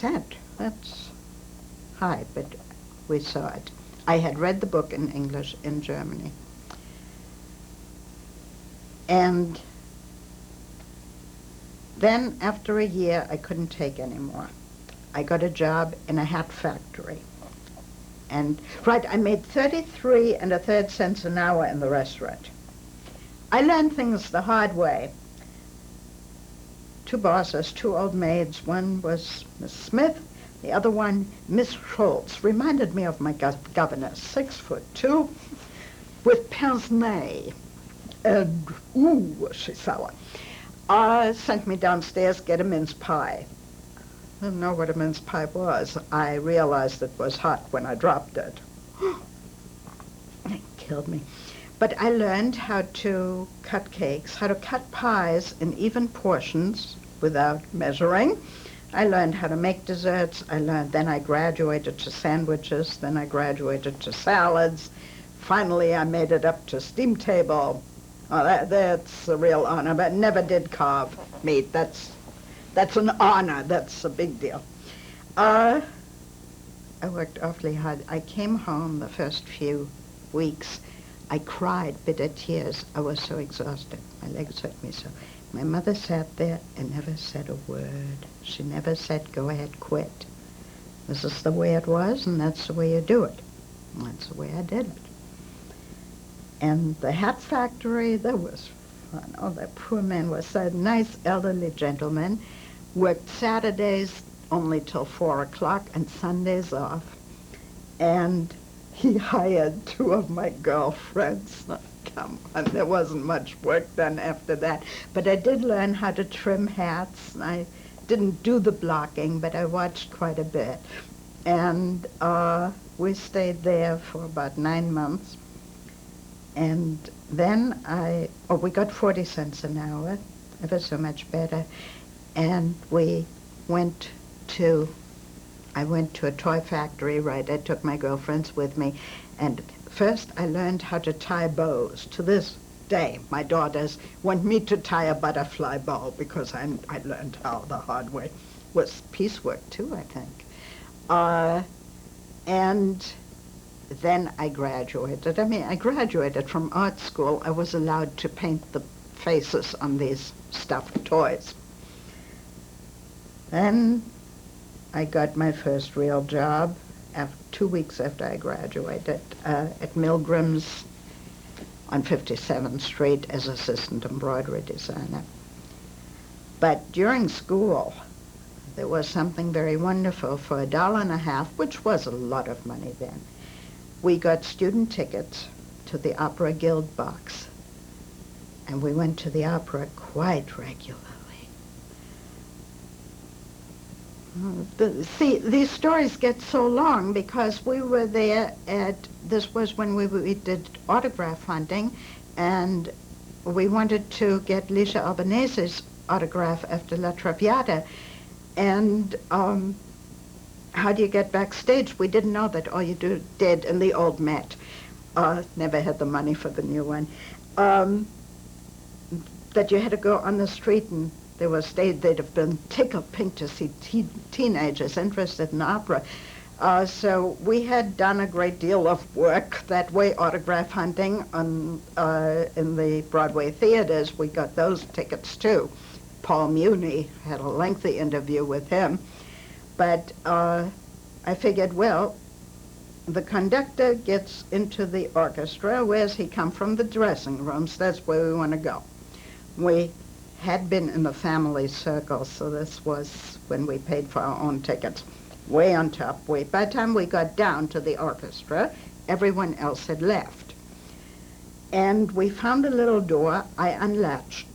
cent. That's high, but we saw it. I had read the book in English in Germany. And then, after a year, I couldn't take anymore. I got a job in a hat factory. And, I made 33 1/3 cents an hour in the restaurant. I learned things the hard way. 2 bosses, 2 old maids. One was Miss Smith, the other one, Miss Schultz. Reminded me of my governess, 6'2", with pince-nez. And, was she sour. Sent me downstairs, get a mince pie. I didn't know what a mince pie was. I realized it was hot when I dropped it. It killed me. But I learned how to cut cakes, how to cut pies in even portions without measuring. I learned how to make desserts. Then I graduated to sandwiches. Then I graduated to salads. Finally, I made it up to steam table. Oh, that's a real honor, but never did carve meat. That's an honor. That's a big deal. I worked awfully hard. I came home the first few weeks. I cried bitter tears. I was so exhausted. My legs hurt me so. My mother sat there and never said a word. She never said, go ahead, quit. This is the way it was, and that's the way you do it. And that's the way I did it. And the hat factory, that was fun. Oh, that poor man was a nice elderly gentleman. Worked Saturdays only till 4 o'clock and Sundays off. And he hired 2 of my girlfriends. Oh, come on, there wasn't much work done after that. But I did learn how to trim hats. I didn't do the blocking, but I watched quite a bit. And we stayed there for about 9 months. And then we got 40 cents an hour, ever so much better. And I went to a toy factory, I took my girlfriends with me. And first I learned how to tie bows. To this day, my daughters want me to tie a butterfly bow because I learned how the hard way. It was piecework too, I think. And then I graduated. I graduated from art school. I was allowed to paint the faces on these stuffed toys. Then I got my first real job 2 weeks after I graduated at Milgram's on 57th Street as assistant embroidery designer. But during school, there was something very wonderful. For $1.50, which was a lot of money then, we got student tickets to the Opera Guild box, and we went to the opera quite regularly. See, these stories get so long because we were there this was when we did autograph hunting, and we wanted to get Licia Albanese's autograph after La Traviata. And how do you get backstage? We didn't know that. All you did in the old Met. Never had the money for the new one. That you had to go on the street, and they'd have been tickled pink to see teenagers interested in opera. So we had done a great deal of work that way, autograph hunting in the Broadway theaters. We got those tickets too. Paul Muni, had a lengthy interview with him. But I figured, well, the conductor gets into the orchestra. Where's he come from? The dressing rooms. That's where we want to go. We had been in the family circle, so this was when we paid for our own tickets. Way on top. By the time we got down to the orchestra, everyone else had left. And we found a little door. I unlatched